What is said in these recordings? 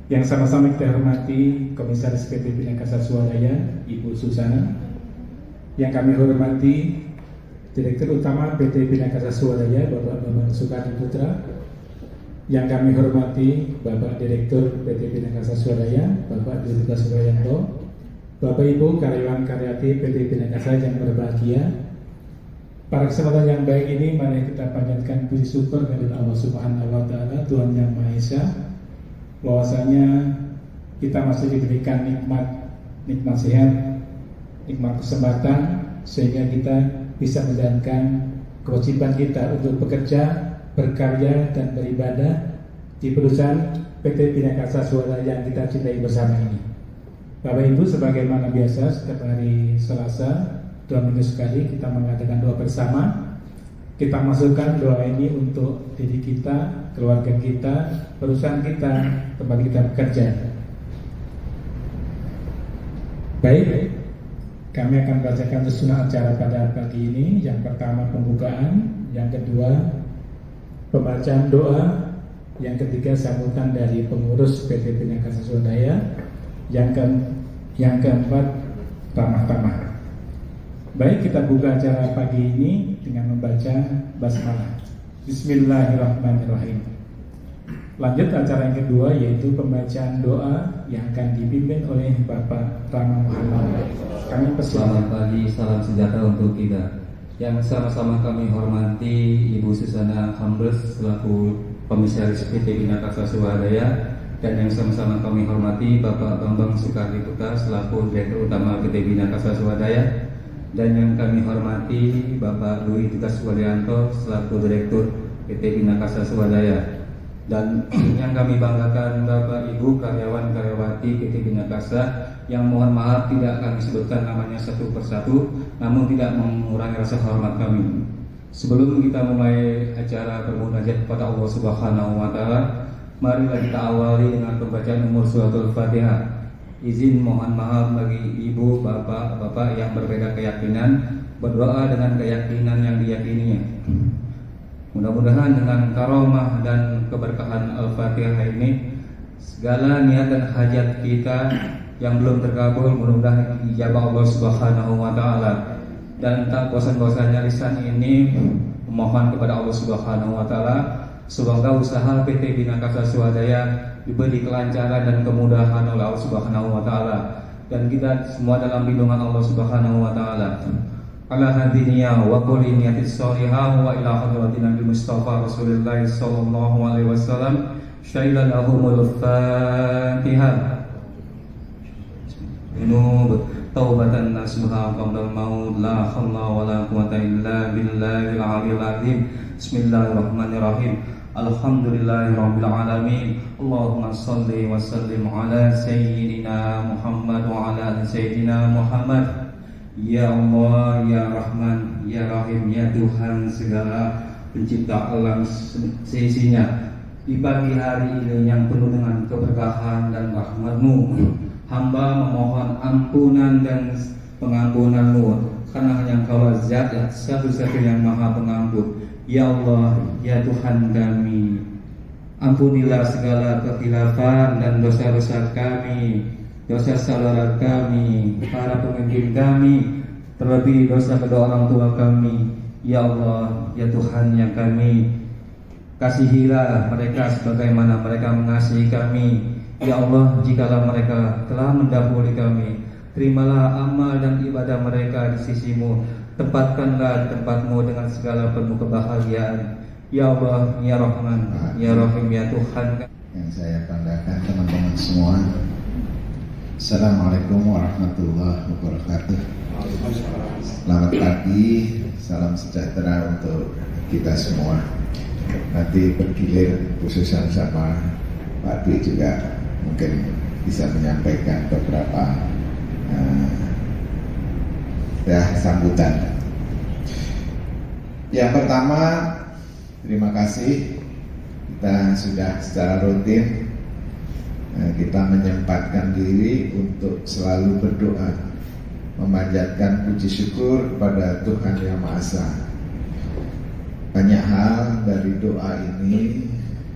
Yang sama-sama kita hormati Komisaris PT Bhinneka Saswadaya, Ibu Susana. Yang kami hormati Direktur Utama PT Bhinneka Saswadaya, Bapak Bambang Sukardi Putra. Yang kami hormati Bapak Direktur PT Bhinneka Saswadaya, Bapak Dwi Tugas Supriyanto. Bapak Ibu karyawan karyati PT Bhinneka Saswadaya yang berbahagia. Pada kesempatan yang baik ini, mari kita panjatkan puji syukur kepada Allah Subhanahu wa Ta'ala, Tuhan Yang Maha Esa, bahwasanya kita masih diberikan nikmat sehat, nikmat kesempatan, sehingga kita bisa menjalankan kewajiban kita untuk bekerja, berkarya, dan beribadah di perusahaan PT Bhinneka Saswadaya yang kita cintai bersama ini. Bapak Ibu, sebagaimana biasa setiap hari Selasa 2 minggu sekali kita mengadakan doa bersama. Kita masukkan doa ini untuk diri kita, keluarga kita, perusahaan kita, tempat kita bekerja. Baik, kami akan bacakan susunan acara pada pagi ini. Yang pertama pembukaan, yang kedua pembacaan doa, yang ketiga sambutan dari pengurus PT Bhinneka Saswadaya, yang keempat ramah-tamah. Baik, kita buka acara pagi ini dengan membaca basmalah. Bismillahirrahmanirrahim. Lanjut acara yang kedua, yaitu pembacaan doa yang akan dipimpin oleh Bapak Rama Muhammad. Kami Selamat pagi, salam sejahtera untuk kita. Yang sama-sama kami hormati Ibu Susana Hambers selaku Komisaris PT Bhinneka Saswadaya, dan yang sama-sama kami hormati Bapak Bambang Sukardi Putra selaku Direktur Utama PT Bhinneka Saswadaya, dan yang kami hormati Bapak Dwi Tugas Supriyanto selaku Direktur PT Bhinneka Saswadaya, dan yang kami banggakan Bapak Ibu karyawan-karyawati PT Bhinneka Saswadaya yang mohon maaf tidak kami sebutkan namanya satu persatu, namun tidak mengurangi rasa hormat kami. Sebelum kita mulai acara bermunajat kepada Allah Subhanahu wa Ta'ala, marilah kita awali dengan pembacaan umur suratul Fatihah. Izin mohon maaf bagi ibu, bapak yang berbeda keyakinan, berdoa dengan keyakinan yang diyakininya. Mudah-mudahan dengan karomah dan keberkahan Al-Fatihah ini, segala niat dan hajat kita yang belum terkabul mudah-mudahan dijabah Allah Subhanahu wa Ta'ala. Dan tak bosan-bosannya lisan ini memohon kepada Allah Subhanahu wa Ta'ala, semoga usaha PT Bhinneka Saswadaya diberi kelancaran dan kemudahan oleh Allah Subhanahu wa Ta'ala, dan kita semua dalam lindungan Allah Subhanahu wa Ta'ala. Ala hadiniya wa kulli niyatis sholihah wa ila hadratin Nabi Mustafa Rasulullah sallallahu alaihi wasallam. Syailan lahumul Fatihah. Inub taubatan nasuha qabla maut, la haula wala quwata illa billahil aliyil azim. Bismillahirrahmanirrahim. Alhamdulillahirabbil alamin. Allahumma shalli wa sallim ala sayyidina Muhammad wa ala sayyidina Muhammad. Ya Allah, ya Rahman, ya Rahim, ya Tuhan segala pencipta alam seisinya, di pagi hari ini yang penuh dengan keberkahan dan rahmat-Mu, hamba memohon ampunan dan pengampunan-Mu, karena hanya Engkau Zat yang satu-satunya yang Maha Pengampun. Ya Allah, ya Tuhan kami, ampunilah segala kekhilafan dan dosa-dosa kami, dosa saudara kami, para pemimpin kami, terlebih dosa kedua orang tua kami. Ya Allah, ya Tuhan yang kami, kasihilah mereka sebagaimana mereka mengasihi kami. Ya Allah, jikalau mereka telah mendahului kami, terimalah amal dan ibadah mereka di sisi-Mu. Tempatkanlah di tempat-Mu dengan segala penuh kebahagiaan. Ya Allah, ya Rahman, ya Rahim, ya Tuhan. Yang saya banggakan teman-teman semua, Assalamualaikum warahmatullahi wabarakatuh. Selamat pagi, salam sejahtera untuk kita semua. Nanti bergilir khususnya sama Pak Dwi juga mungkin bisa menyampaikan beberapa sambutan. Yang pertama, terima kasih kita sudah secara rutin kita menyempatkan diri untuk selalu berdoa, memanjatkan puji syukur kepada Tuhan Yang Maha Esa. Banyak hal dari doa ini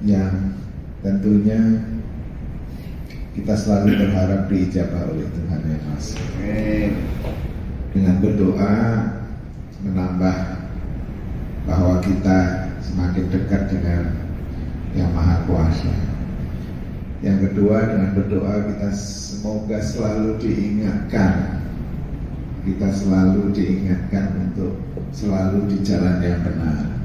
yang tentunya kita selalu berharap diijabah oleh Tuhan ya Mas. Dengan berdoa menambah bahwa kita semakin dekat dengan Yang Maha Kuasa. Yang kedua, dengan berdoa kita semoga selalu diingatkan, kita selalu diingatkan untuk selalu di jalan yang benar.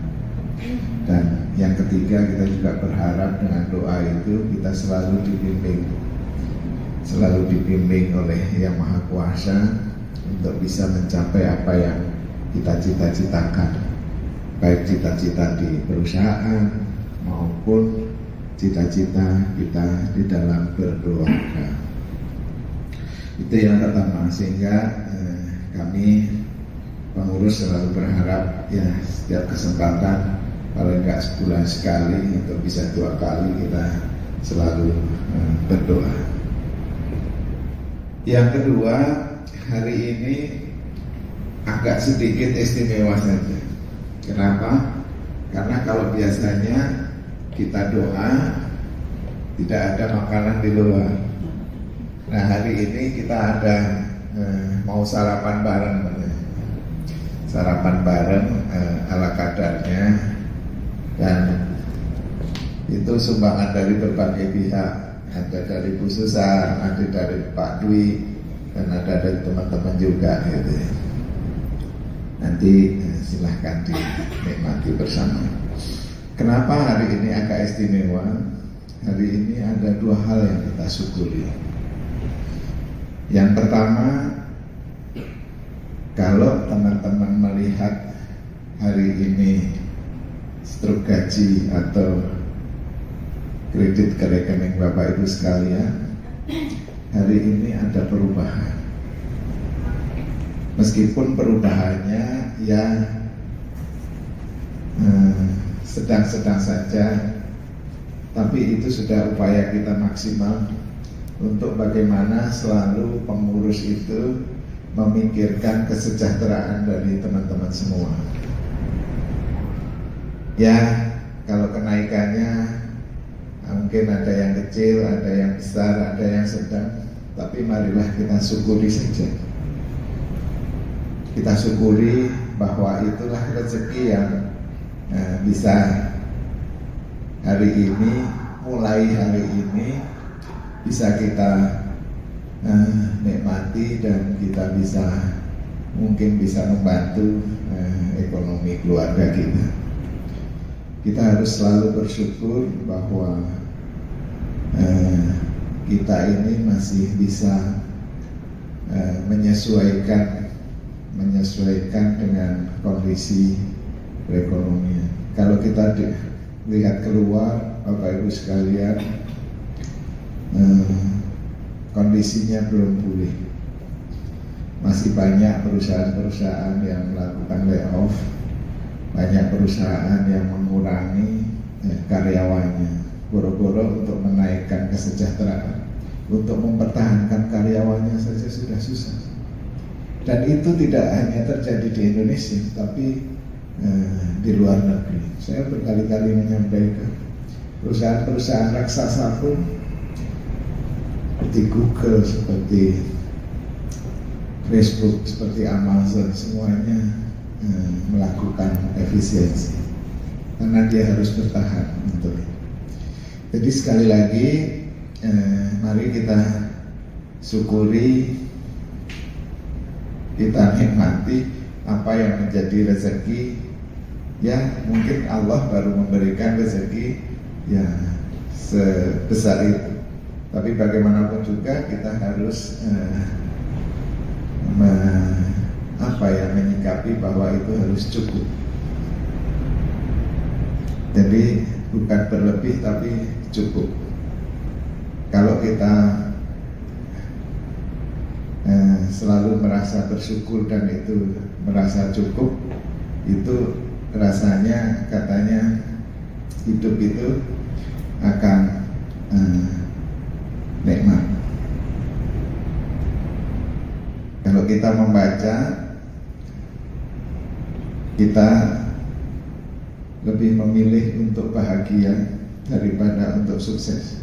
Dan yang ketiga, kita juga berharap dengan doa itu kita selalu dibimbing oleh Yang Maha Kuasa untuk bisa mencapai apa yang kita cita-citakan, baik cita-cita di perusahaan maupun cita-cita kita di dalam berkeluarga. Itu yang pertama, sehingga kami pengurus selalu berharap ya setiap kesempatan paling enggak sebulan sekali atau bisa 2 kali kita selalu berdoa. Yang kedua, hari ini agak sedikit istimewa saja. Kenapa? Karena kalau biasanya kita doa tidak ada makanan di luar. Nah, hari ini kita ada mau sarapan bareng, sarapan bareng ala kadarnya, dan itu sumbangan dari berbagai pihak. Ada dari Bu Susan, ada dari Pak Dwi, dan ada dari teman-teman juga gitu. Nanti silahkan dinikmati bersama. Kenapa hari ini agak istimewa? Hari ini ada 2 hal yang kita syukuri. Yang pertama, kalau teman-teman melihat hari ini struk gaji atau kredit ke rekening Bapak Ibu sekalian, hari ini ada perubahan. Meskipun perubahannya ya sedang-sedang saja, tapi itu sudah upaya kita maksimal untuk bagaimana selalu pengurus itu memikirkan kesejahteraan dari teman-teman semua. Ya, kalau kenaikannya mungkin ada yang kecil, ada yang besar, ada yang sedang, tapi marilah kita syukuri saja. Kita syukuri bahwa itulah rezeki yang bisa hari ini, mulai hari ini bisa kita nikmati, dan kita mungkin bisa membantu ekonomi keluarga kita. Kita harus selalu bersyukur bahwa kita ini masih bisa menyesuaikan dengan kondisi perekonomian. Kalau kita lihat keluar, Bapak Ibu sekalian, kondisinya belum pulih. Masih banyak perusahaan-perusahaan yang melakukan layoff, banyak perusahaan yang mengurangi karyawannya, boro-boro untuk menaikkan kesejahteraan. Untuk mempertahankan karyawannya saja sudah susah. Dan itu tidak hanya terjadi di Indonesia, tapi di luar negeri. Saya berkali-kali menyampaikan, perusahaan-perusahaan raksasa pun seperti Google, seperti Facebook, seperti Amazon, semuanya melakukan efisiensi karena dia harus bertahan untuk itu. Jadi sekali lagi, mari kita syukuri, kita nikmati apa yang menjadi rezeki. Ya, mungkin Allah baru memberikan rezeki ya sebesar itu, tapi bagaimanapun juga kita harus menyikapi bahwa itu harus cukup. Jadi bukan berlebih tapi cukup. Kalau kita selalu merasa bersyukur dan itu merasa cukup, itu rasanya katanya hidup itu akan nikmat. Kalau kita membaca, kita lebih memilih untuk bahagia daripada untuk sukses.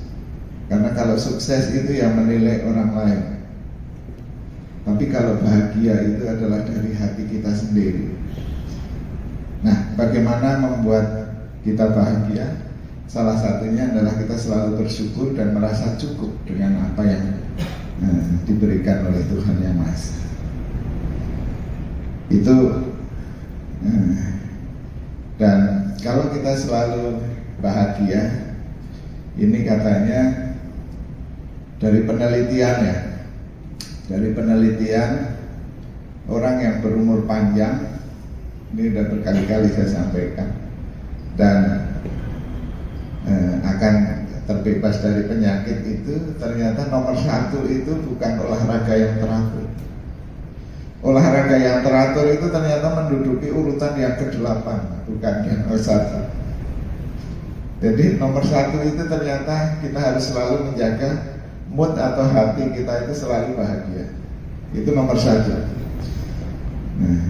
Karena kalau sukses itu yang menilai orang lain, tapi kalau bahagia itu adalah dari hati kita sendiri. Nah, bagaimana membuat kita bahagia? Salah satunya adalah kita selalu bersyukur dan merasa cukup dengan apa yang diberikan oleh Tuhan Yang Maha Esa. Itu dan kalau kita selalu bahagia, ini katanya dari penelitian orang yang berumur panjang, ini sudah berkali-kali saya sampaikan, dan akan terbebas dari penyakit itu, ternyata nomor 1 itu bukan olahraga yang teratur. Olahraga yang teratur itu ternyata menduduki urutan yang ke-8, bukan yang ke-1. Jadi nomor 1 itu ternyata kita harus selalu menjaga mood atau hati kita itu selalu bahagia. Itu nomor 1. Nah,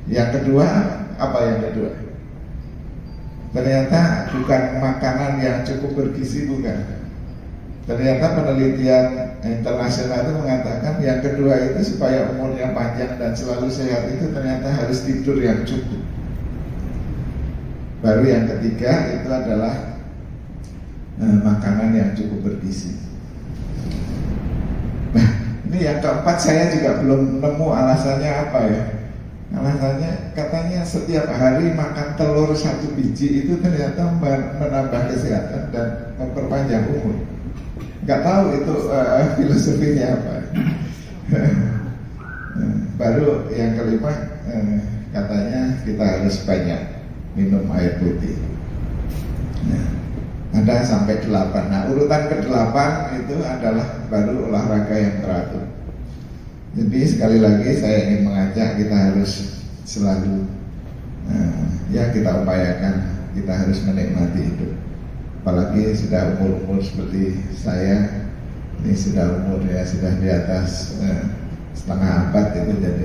yang kedua, apa yang kedua? Ternyata bukan makanan yang cukup bergizi, bukan. Ternyata penelitian internasional itu mengatakan yang kedua itu supaya umurnya panjang dan selalu sehat itu ternyata harus tidur yang cukup. Baru yang ketiga itu adalah makanan yang cukup bergizi. Nah, ini yang keempat saya juga belum nemu alasannya apa ya. Alasannya katanya setiap hari makan telur 1 biji itu ternyata menambah kesehatan dan memperpanjang umur. Nggak tahu itu filosofinya apa. Baru yang kelima, katanya kita harus banyak minum air putih. Nah, ada sampai 8. Nah, urutan ke-8 itu adalah baru olahraga yang teratur. Jadi sekali lagi saya ingin mengajak kita harus selalu ya kita upayakan, kita harus menikmati hidup. Apalagi sudah umur seperti saya, ini sudah umur ya sudah di atas setengah abad itu, jadi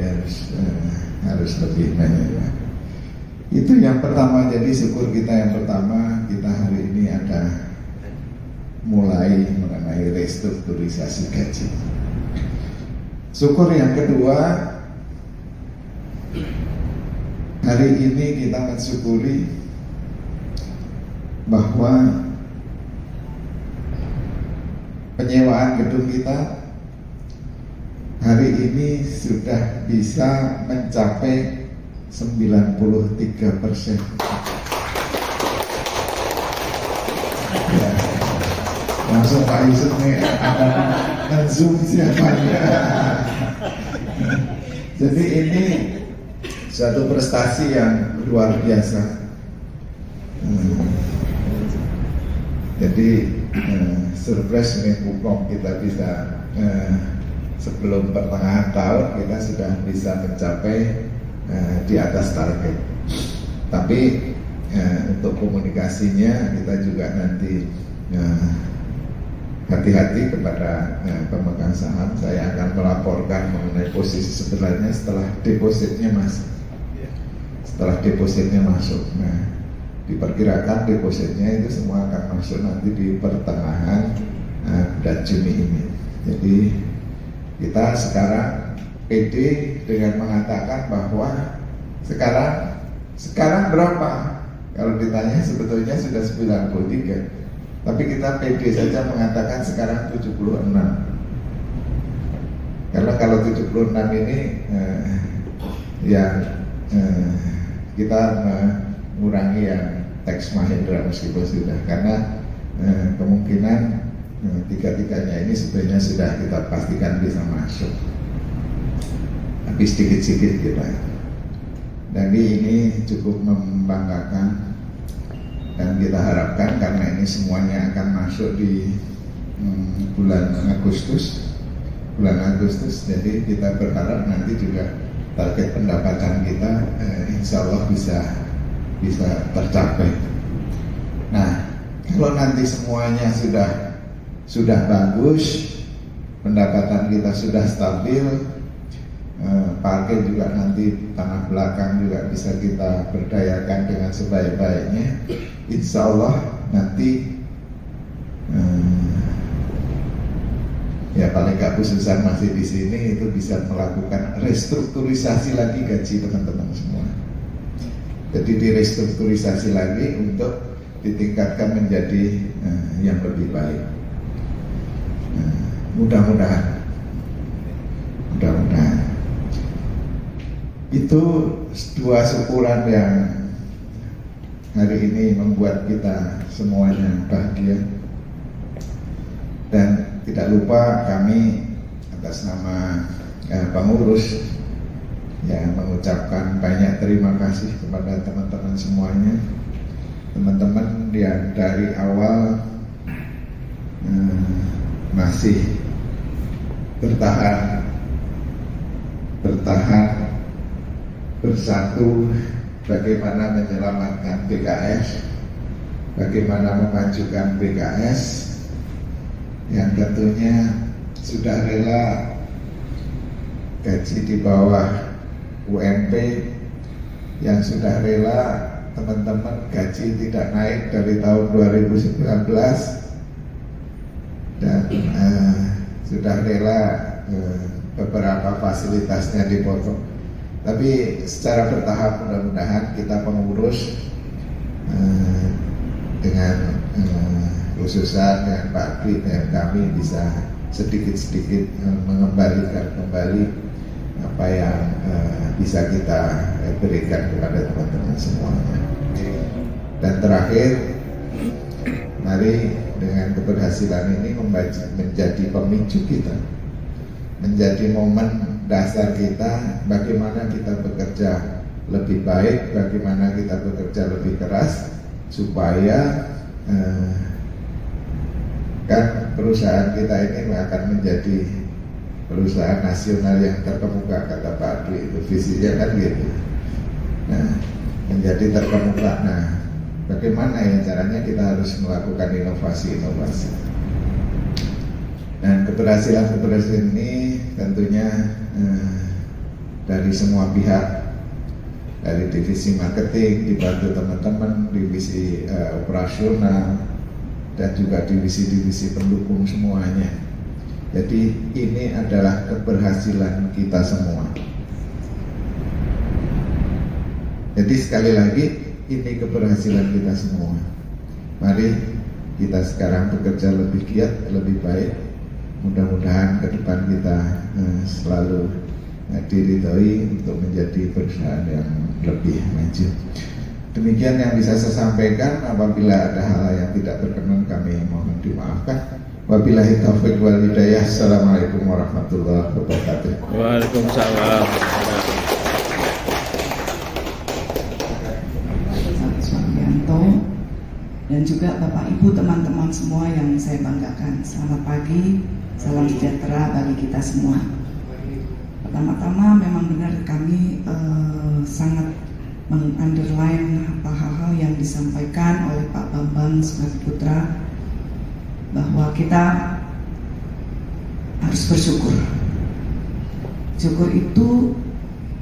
harus lebih banyak. Itu yang pertama. Jadi syukur kita yang pertama, kita hari ini ada mulai mengenai restrukturisasi gaji. Syukur yang kedua, hari ini kita mensyukuri bahwa penyewaan gedung kita hari ini sudah bisa mencapai 93%. Ya. Langsung Pak Yusuf nih akan zoom siapanya. Jadi ini suatu prestasi yang luar biasa. Jadi surprise nih Bukong, kita bisa sebelum pertengahan tahun kita sudah bisa mencapai di atas target. Tapi untuk komunikasinya kita juga nanti hati-hati kepada pemegang saham. Saya akan melaporkan mengenai posisi sebenarnya setelah depositnya masuk. Setelah depositnya masuk, nah diperkirakan depositnya itu semua akan masuk nanti di pertengahan bulan Juni ini. Jadi kita sekarang pede dengan mengatakan bahwa sekarang berapa? Kalau ditanya sebetulnya sudah 93. Tapi kita pede saja mengatakan sekarang 76. Karena kalau 76 ini kita mengurangi yang tax Mahendra meskipun sudah, karena kemungkinan tiga-tiganya ini sebenarnya sudah kita pastikan bisa masuk. Tapi sedikit-sedikit kita. Dan ini cukup membanggakan. Dan kita harapkan karena ini semuanya akan masuk di bulan Agustus, jadi kita berharap nanti juga target pendapatan kita insya Allah bisa tercapai. Nah, kalau nanti semuanya sudah bagus, pendapatan kita sudah stabil, parkir juga nanti tanah belakang juga bisa kita berdayakan dengan sebaik-baiknya. Insya Allah nanti ya paling nggak Bu Susan masih di sini itu bisa melakukan restrukturisasi lagi gaji teman-teman semua. Jadi direstrukturisasi lagi untuk ditingkatkan menjadi yang lebih baik. Mudah-mudahan itu dua syukuran yang hari ini membuat kita semuanya bahagia. Dan tidak lupa kami atas nama pengurus yang mengucapkan banyak terima kasih kepada teman-teman semuanya, teman-teman yang dari awal masih bertahan bersatu bagaimana menyelamatkan BKS, bagaimana memajukan BKS, yang tentunya sudah rela gaji di bawah UMP, yang sudah rela teman-teman gaji tidak naik dari tahun 2019, dan sudah rela beberapa fasilitasnya dipotong. Tapi secara bertahap mudah-mudahan kita pengurus dengan khususnya dengan Pak Dwi dan kami bisa sedikit-sedikit mengembalikan kembali apa yang bisa kita berikan kepada teman-teman semuanya. Dan terakhir, mari dengan keberhasilan ini menjadi pemicu kita, menjadi momen dasar kita bagaimana kita bekerja lebih baik, bagaimana kita bekerja lebih keras supaya kan perusahaan kita ini akan menjadi perusahaan nasional yang terkemuka, kata Pak Dwi, itu visinya kan gitu. Nah, menjadi terkemuka. Nah, bagaimana ya caranya kita harus melakukan inovasi-inovasi. Dan keberhasilan ini tentunya dari semua pihak, dari divisi marketing dibantu teman-teman, divisi operasional, dan juga divisi-divisi pendukung semuanya. Jadi ini adalah keberhasilan kita semua. Jadi sekali lagi ini keberhasilan kita semua. Mari kita sekarang bekerja lebih giat, lebih baik. Mudah-mudahan ke depan kita selalu diridhoi untuk menjadi perusahaan yang lebih maju. Demikian yang bisa saya sampaikan. Apabila ada hal yang tidak berkenan kami mohon dimaafkan. Wabillahi taufiq wal hidayah. Assalamualaikum warahmatullahi wabarakatuh. Waalaikumsalam. Suamianto dan juga Bapak Ibu, teman-teman semua yang saya banggakan. Selamat pagi, salam sejahtera bagi kita semua. Pertama-tama memang benar kami sangat mengunderline hal-hal yang disampaikan oleh Pak Bambang Sukadiputra, bahwa kita harus bersyukur. Syukur itu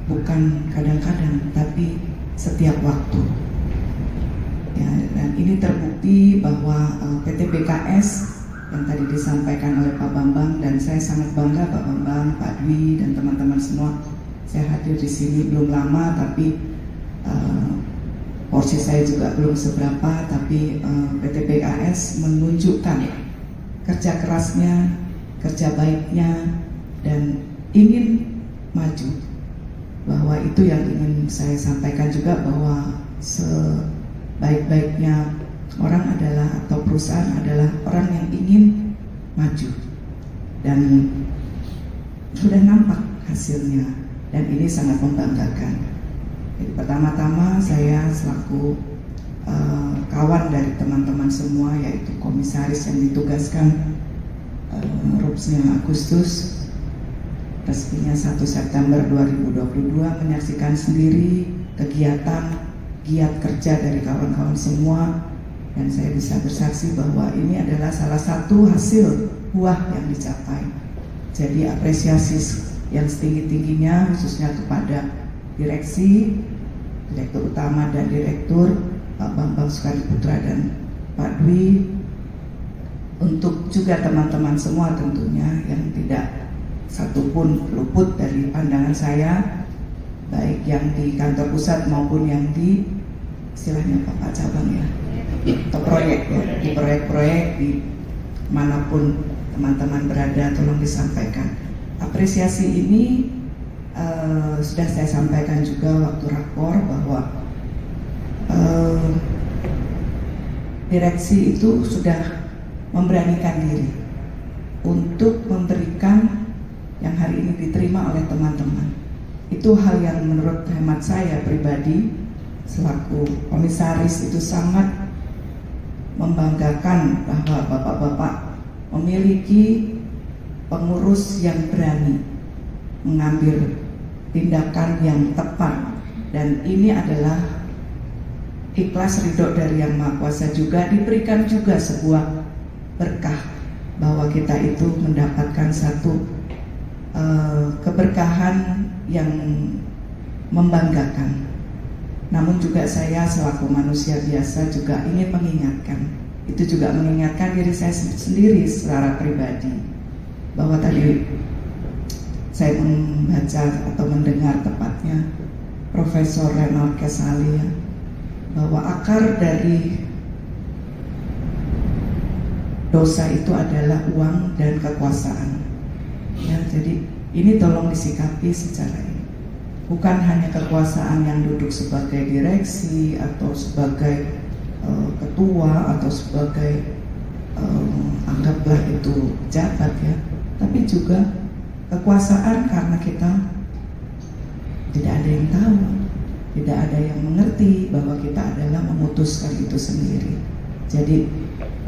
bukan kadang-kadang, tapi setiap waktu. Ya, dan ini terbukti bahwa PT BKS yang tadi disampaikan oleh Pak Bambang, dan saya sangat bangga Pak Bambang, Pak Dwi, dan teman-teman semua. Saya hadir di sini belum lama, tapi porsi saya juga belum seberapa, tapi PT BKS menunjukkan kerja kerasnya, kerja baiknya, dan ingin maju. Bahwa itu yang ingin saya sampaikan juga, bahwa sebaik-baiknya orang adalah, atau perusahaan adalah orang yang ingin maju, dan sudah nampak hasilnya, dan ini sangat membanggakan. Jadi pertama-tama saya selaku kawan dari teman-teman semua, yaitu komisaris yang ditugaskan RUPS-nya Agustus, resminya 1 September 2022, menyaksikan sendiri kegiatan giat kerja dari kawan-kawan semua, dan saya bisa bersaksi bahwa ini adalah salah satu hasil buah yang dicapai. Jadi apresiasi yang setinggi-tingginya khususnya kepada direksi, direktur utama dan direktur, Pak Bambang Sukadiputra dan Pak Dwi, untuk juga teman-teman semua tentunya yang tidak satupun luput dari pandangan saya, baik yang di kantor pusat maupun yang di istilahnya Pak Cabang ya, atau proyek ya, di proyek-proyek di manapun teman-teman berada, tolong disampaikan. Apresiasi ini sudah saya sampaikan juga waktu rakor bahwa direksi itu sudah memberanikan diri untuk memberikan yang hari ini diterima oleh teman-teman. Itu hal yang menurut hemat saya pribadi selaku komisaris itu sangat membanggakan bahwa bapak-bapak memiliki pengurus yang berani mengambil tindakan yang tepat, dan ini adalah ikhlas ridho dari Yang Maha Kuasa, juga diberikan juga sebuah berkah bahwa kita itu mendapatkan satu keberkahan yang membanggakan. Namun juga saya selaku manusia biasa juga ingin mengingatkan, itu juga mengingatkan diri saya sendiri secara pribadi, bahwa tadi saya membaca atau mendengar tepatnya Profesor Renald Casali ya, bahwa akar dari dosa itu adalah uang dan kekuasaan. Ya, jadi ini tolong disikapi secara ini. Bukan hanya kekuasaan yang duduk sebagai direksi atau sebagai ketua atau sebagai anggaplah itu jabat ya, tapi juga kekuasaan karena kita tidak ada yang tahu, tidak ada yang mengerti bahwa kita adalah memutuskan itu sendiri. Jadi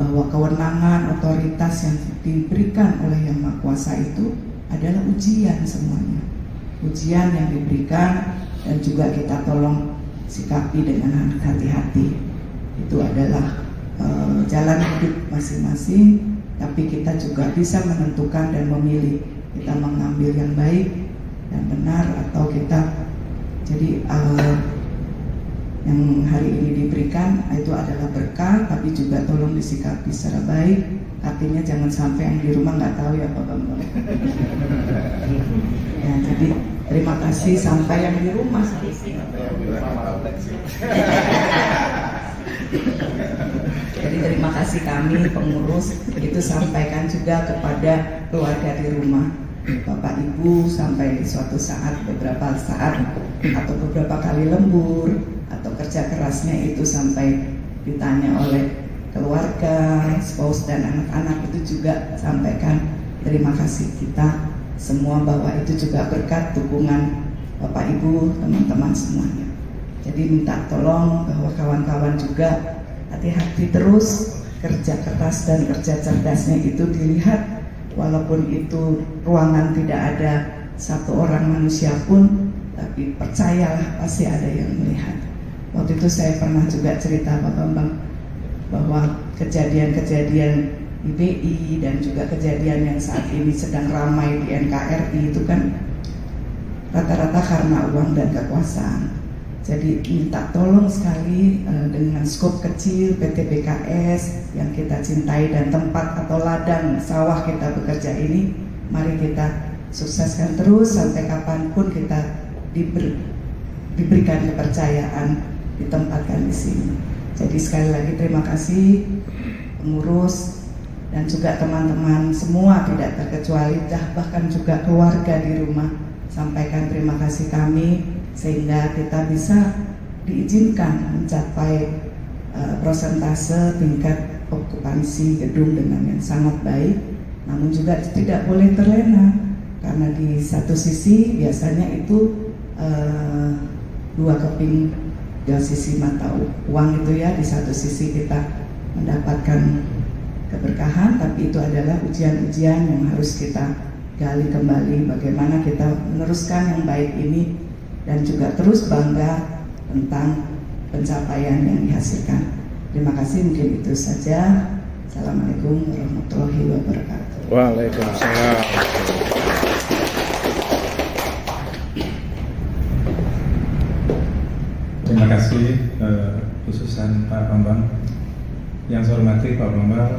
bahwa kewenangan otoritas yang diberikan oleh Yang Maha Kuasa itu adalah ujian semuanya, ujian yang diberikan, dan juga kita tolong sikapi dengan hati-hati. Itu adalah jalan hidup masing-masing, tapi kita juga bisa menentukan dan memilih kita mengambil yang baik dan benar atau kita jadi yang hari ini diberikan itu adalah berkah, tapi juga tolong disikapi secara baik. Artinya jangan sampai yang di rumah nggak tahu ya Pak Bambang. Ya, jadi terima kasih sampai yang di rumah. Jadi terima kasih kami pengurus itu sampaikan juga kepada keluarga di rumah, Bapak Ibu, sampai di suatu saat, beberapa saat atau beberapa kali lembur atau kerja kerasnya itu sampai ditanya oleh keluarga, spouse dan anak-anak, itu juga sampaikan terima kasih kita semua bahwa itu juga berkat dukungan Bapak Ibu, teman-teman semuanya. Jadi minta tolong bahwa kawan-kawan juga hati-hati terus, kerja keras dan kerja cerdasnya itu dilihat, walaupun itu ruangan tidak ada satu orang manusia pun, tapi percayalah pasti ada yang melihat. Waktu itu saya pernah juga cerita Pak Bambang bahwa kejadian-kejadian di BI dan juga kejadian yang saat ini sedang ramai di NKRI itu kan rata-rata karena uang dan kekuasaan. Jadi minta tolong sekali dengan skop kecil PT BKS yang kita cintai dan tempat atau ladang sawah kita bekerja ini, mari kita sukseskan terus sampai kapanpun kita diberikan kepercayaan ditempatkan di sini. Jadi sekali lagi terima kasih pengurus dan juga teman-teman semua tidak terkecuali, bahkan juga keluarga di rumah, sampaikan terima kasih kami sehingga kita bisa diizinkan mencapai prosentase tingkat okupansi gedung dengan yang sangat baik. Namun juga tidak boleh terlena karena di satu sisi biasanya itu dua keping dua sisi mata uang itu ya, di satu sisi kita mendapatkan keberkahan, tapi itu adalah ujian-ujian yang harus kita gali kembali bagaimana kita meneruskan yang baik ini dan juga terus bangga tentang pencapaian yang dihasilkan. Terima kasih, mungkin itu saja. Assalamualaikum warahmatullahi wabarakatuh. Waalaikumsalam. Terima kasih khususan Pak Bambang. Yang saya hormati Pak Bambang,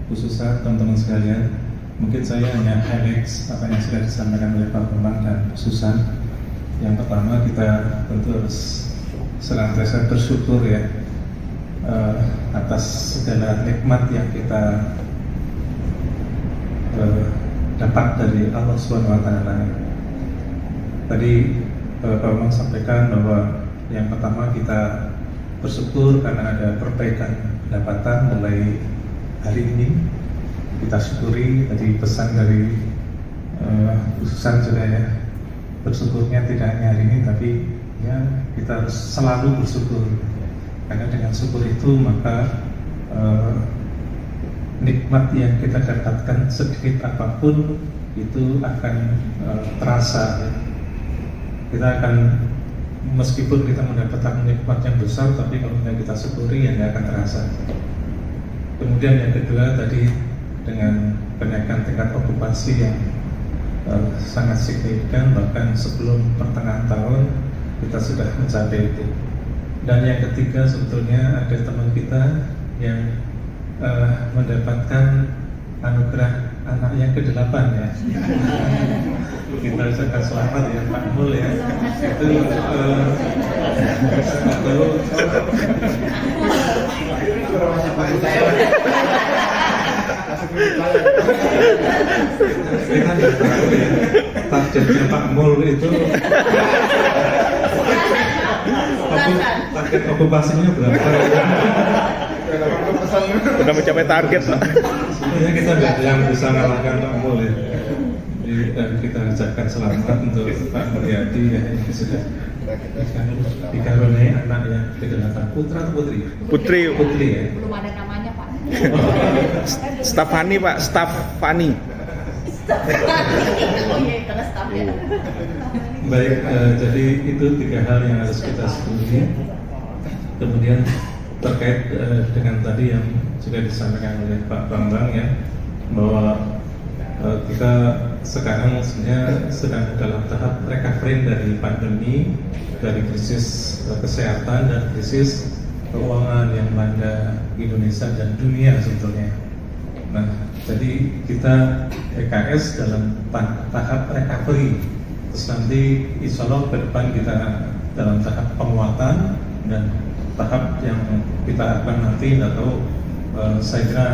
khususnya teman-teman sekalian, mungkin saya hanya highlights apa yang sudah disampaikan oleh Pak Bambang dan Susan. Yang pertama, kita tentu harus senantiasa bersyukur ya atas segala nikmat yang kita dapat dari Allah Subhanahu wa Ta'ala. Tadi Pak Bambang sampaikan bahwa yang pertama kita bersyukur karena ada perbaikan pendapatan mulai hari ini. Kita syukuri, tadi pesan dari Susan juga ya, bersyukurnya tidak hanya hari ini tapi ya kita harus selalu bersyukur, karena dengan syukur itu maka nikmat yang kita dapatkan sedikit apapun itu akan terasa ya. Kita akan, meskipun kita mendapatkan nikmat yang besar, tapi kalau kita syukuri ya nggak akan terasa. Kemudian yang kedua tadi, dengan kenaikan tingkat okupasi yang sangat signifikan, bahkan sebelum pertengahan tahun kita sudah mencapai itu. Dan yang ketiga, sebetulnya ada teman kita yang mendapatkan anugerah anak yang ke-8 ya. Kita ucapkan selamat ya Pak Mul ya. Itu kita nggak tahu ya targetnya Pak Mul itu target okupasinya berapa ya? Udah mencapai target Pak. Sebenarnya kita nggak ada yang bisa mengalahkan Pak Mul ya. Jadi kita ucapkan selamat untuk Pak Mulyadi ya, yang sudah dikaruniai anak yang ke-8. Putra atau putri? Putri ya. Belum ada namanya Pak. Stafani Pak, Stafani. Oh iya, karena staff ya. Baik, jadi itu 3 hal yang harus kita syukuri. Kemudian terkait dengan tadi yang sudah disampaikan oleh Pak Bambang ya, bahwa kita sekarang sebenarnya sedang dalam tahap recovery dari pandemi, dari krisis kesehatan dan krisis keuangan yang melanda Indonesia dan dunia sebetulnya. Nah, jadi kita PKS dalam tahap recovery. Terus nanti insya Allah ke depan kita dalam tahap penguatan, dan tahap yang kita akan nanti atau saya kira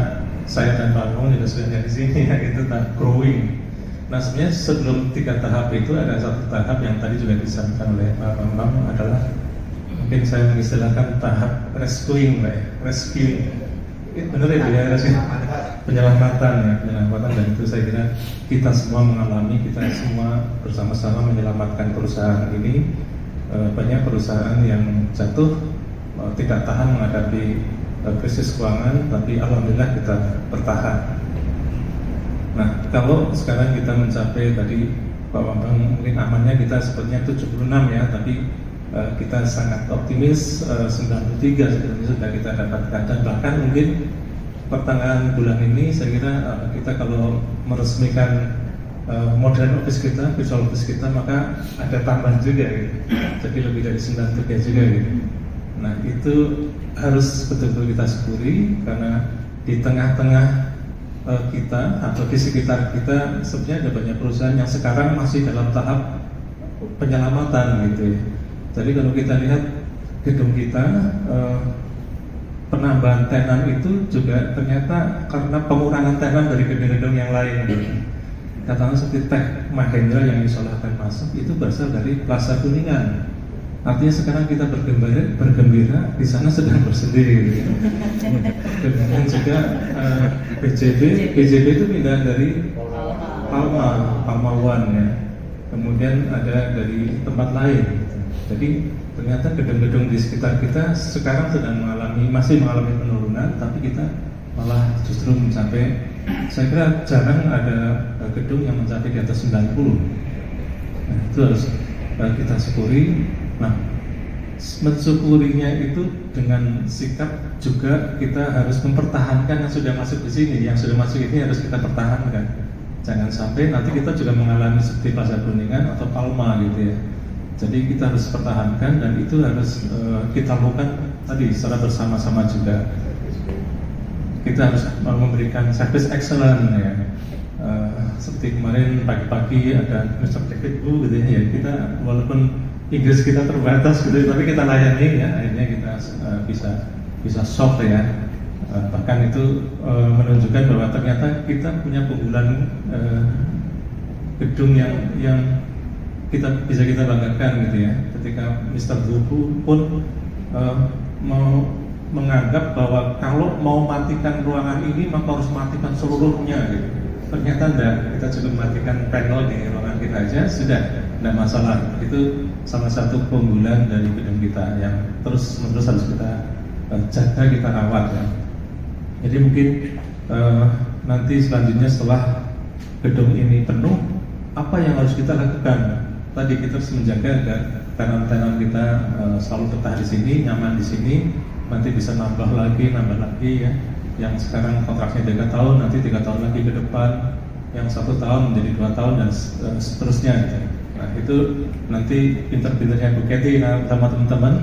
saya dan Pak Bung juga sudah di sini ya, itu tahap growing. Nah, sebenarnya sebelum 3 tahap itu ada 1 tahap yang tadi juga disampaikan oleh Pak Bambang, adalah mungkin saya mengistilahkan tahap rescuing, rescuing. Itu benar ya, penyelamatan ya, penyelamatan. Dan itu saya kira kita semua mengalami, kita semua bersama-sama menyelamatkan perusahaan ini. Banyak perusahaan yang jatuh, tidak tahan menghadapi krisis keuangan, tapi alhamdulillah kita bertahan. Nah, kalau sekarang kita mencapai tadi Pak Bambang, mungkin amannya kita sepertinya 76 ya, tapi kita sangat optimis 93 sebetulnya sudah kita dapatkan, dan bahkan mungkin pertengahan bulan ini saya kira kita kalau meresmikan modern office kita, visual office kita, maka ada tambahan juga gitu. Jadi lebih dari 93 juga gitu. Nah, itu harus betul-betul kita syukuri, karena di tengah-tengah kita atau di sekitar kita sebenarnya ada banyak perusahaan yang sekarang masih dalam tahap penyelamatan gitu ya. Jadi kalau kita lihat gedung kita, penambahan tenan itu juga ternyata karena pengurangan tenan dari gedung-gedung yang lain gitu. Katakanlah seperti Tech Mahindra yang insya Allah akan masuk, itu berasal dari Plaza Kuningan. Artinya sekarang kita bergembira di sana sedang bersedih gitu. Kemudian juga PJB itu pindah dari Palma One ya. Kemudian ada dari tempat lain gitu. Jadi ternyata gedung-gedung di sekitar kita sekarang masih mengalami penurunan, tapi kita malah justru mencapai, saya kira jarang ada gedung yang mencapai di atas 90. Nah, itu harus kita syukuri. Nah, mensyukurinya itu dengan sikap juga kita harus mempertahankan yang sudah masuk di sini. Yang sudah masuk ini harus kita pertahankan. Jangan sampai nanti kita juga mengalami seperti Plaza Kuningan atau Palma gitu ya. Jadi kita harus pertahankan, dan itu harus kita lakukan tadi secara bersama-sama juga. kita harus memberikan service excellent ya. Seperti kemarin pagi-pagi ada Mr. David Bu gitu ya, kita walaupun Inggris kita terbatas gitu, tapi kita layani ya, akhirnya kita bisa soft ya. Bahkan itu menunjukkan bahwa ternyata kita punya keunggulan gedung yang bisa kita banggakan gitu ya. Ketika Mr. Bu pun mau menganggap bahwa kalau mau matikan ruangan ini maka harus matikan seluruhnya gitu. Ternyata enggak, kita cukup matikan panel di ruangan kita aja sudah, enggak masalah. Itu salah satu keunggulan dari gedung kita yang terus-menerus harus kita jaga, kita rawat ya. Jadi mungkin nanti selanjutnya setelah gedung ini penuh, apa yang harus kita lakukan? Tadi kita harus menjaga agar tenan-tenan kita selalu betah di sini, nyaman di sini. Nanti bisa nambah lagi ya. Yang sekarang kontraknya 3 tahun, nanti 3 tahun lagi ke depan, yang 1 tahun menjadi 2 tahun dan seterusnya gitu. Nah itu nanti pinter-pinternya Bu Kety sama teman-teman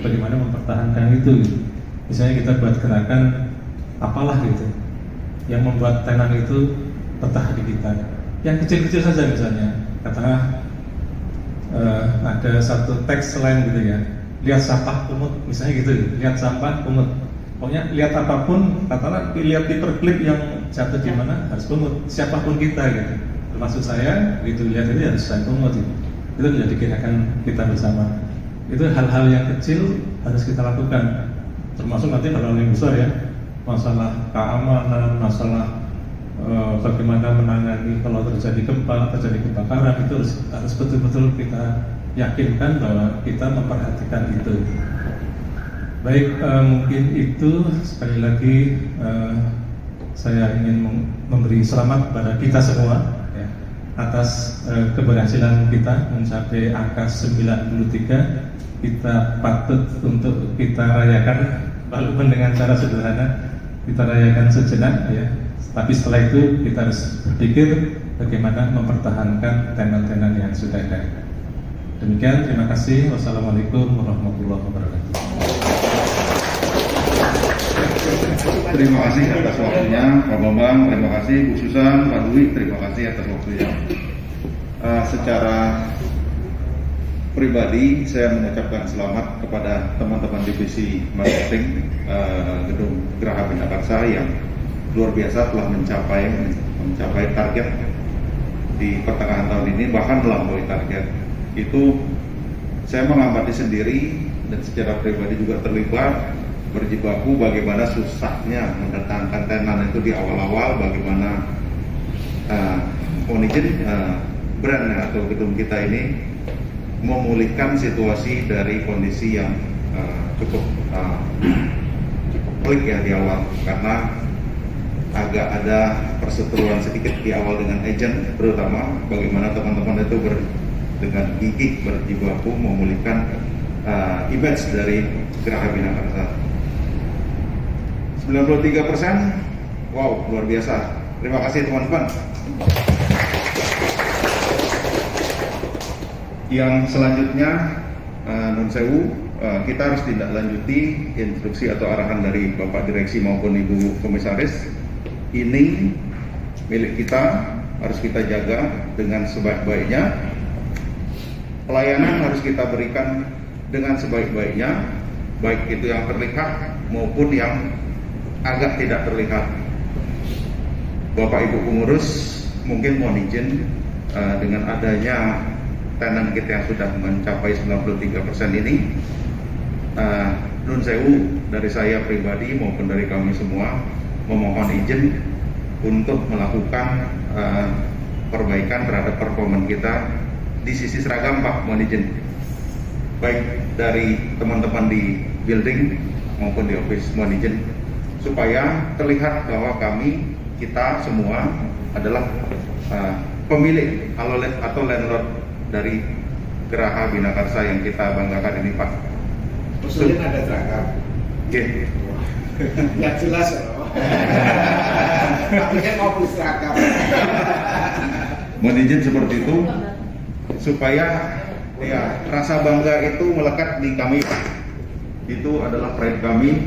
bagaimana mempertahankan itu gitu. Misalnya kita buat gerakan apalah gitu yang membuat tenan itu betah di kita. Yang kecil-kecil saja misalnya, katakanlah ada satu teks selain gitu ya, lihat sampah pungut misalnya gitu, lihat sampah pungut. Pokoknya lihat apapun, katakanlah lihat paperclip yang jatuh di mana harus pungut, siapapun kita gitu. Termasuk saya, begitu lihat ini harus saya pungut gitu. Itu menjadi gerakan kita bersama. Itu hal-hal yang kecil harus kita lakukan. Termasuk nanti hal-hal yang besar ya, masalah keamanan, masalah bagaimana menangani kalau terjadi gempa, terjadi kebakaran, itu harus betul-betul kita yakinkan bahwa kita memperhatikan itu. Baik, mungkin itu sekali lagi saya ingin memberi selamat kepada kita semua ya, atas keberhasilan kita mencapai angka 93. Kita patut untuk kita rayakan, walaupun dengan cara sederhana, kita rayakan sejenak ya. Tapi setelah itu kita harus berpikir bagaimana mempertahankan tenan-tenan yang sudah ada. Demikian, terima kasih. Wassalamualaikum warahmatullahi wabarakatuh. Terima kasih atas waktunya Pak Bambang, terima kasih Bu Susan, Pak Dwi, terima kasih atas waktunya. Secara pribadi saya mengucapkan selamat kepada teman-teman divisi marketing gedung Geraha Binakarsa yang luar biasa telah mencapai target di pertengahan tahun ini, bahkan melampaui target. Itu saya mengamati sendiri dan secara pribadi juga terlibat berjibaku bagaimana susahnya mendatangkan tenan itu di awal-awal, bagaimana Monigen brand atau gedung kita ini memulihkan situasi dari kondisi yang cukup pelik ya di awal, karena agak ada perseteruan sedikit di awal dengan agent, terutama bagaimana teman-teman itu dengan gigih berjibaku memulihkan image dari Geraha Binakarsa. 93%, wow, luar biasa. Terima kasih teman-teman. Yang selanjutnya, Nun Sewu, kita harus tindak lanjuti instruksi atau arahan dari Bapak Direksi maupun Ibu Komisaris. Ini milik kita, harus kita jaga dengan sebaik-baiknya. Pelayanan harus kita berikan dengan sebaik-baiknya, baik itu yang terlihat maupun yang agak tidak terlihat. Bapak Ibu pengurus mungkin mohon izin dengan adanya tenan kita yang sudah mencapai 93% ini, Nun Sewu dari saya pribadi maupun dari kami semua memohon izin untuk melakukan perbaikan terhadap performa kita di sisi seragam, Pak, mohon izin, baik dari teman-teman di building maupun di office, mohon izin supaya terlihat bahwa kita semua adalah pemilik atau landlord dari Geraha Binakarsa yang kita banggakan ini, Pak. Usulin ada seragam. Oke. Nggak jelas loh. Tapi saya mau beli seragam. Mohon izin seperti itu supaya ya rasa bangga itu melekat di kami, Pak. Itu adalah pride kami.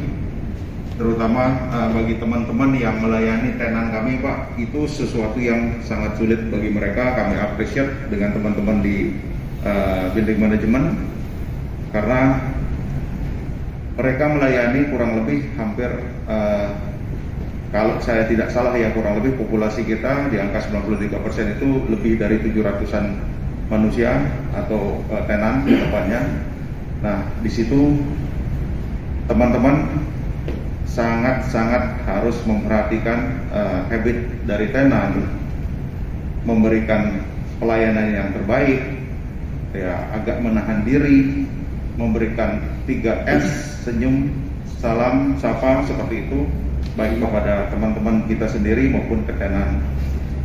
terutama bagi teman-teman yang melayani tenan kami Pak, itu sesuatu yang sangat sulit bagi mereka. Kami appreciate dengan teman-teman di building management karena mereka melayani kurang lebih hampir kalau saya tidak salah ya kurang lebih populasi kita di angka 93% itu lebih dari 700-an manusia atau tenan ke depannya. Nah, di situ teman-teman sangat-sangat harus memperhatikan habit dari tenan, memberikan pelayanan yang terbaik, ya agak menahan diri, memberikan 3S, senyum, salam, sapa seperti itu, baik kepada teman-teman kita sendiri maupun ke tenan.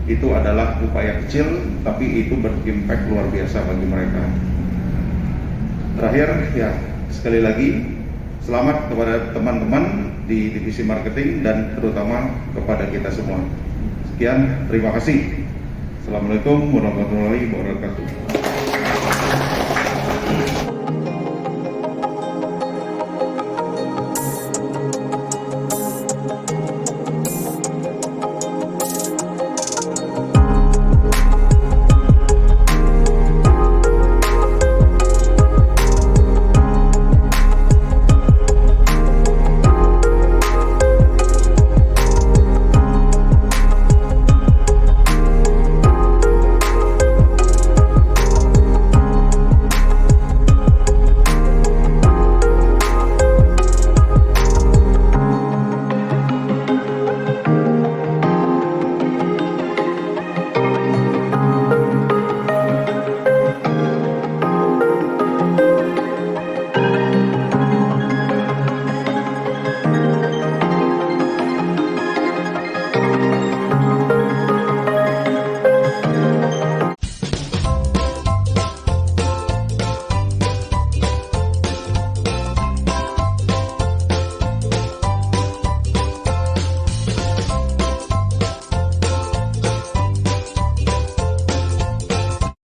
Itu adalah upaya kecil, tapi itu berimpact luar biasa bagi mereka. Terakhir, ya sekali lagi selamat kepada teman-teman di divisi marketing dan terutama kepada kita semua. Sekian, terima kasih. Assalamualaikum warahmatullahi wabarakatuh.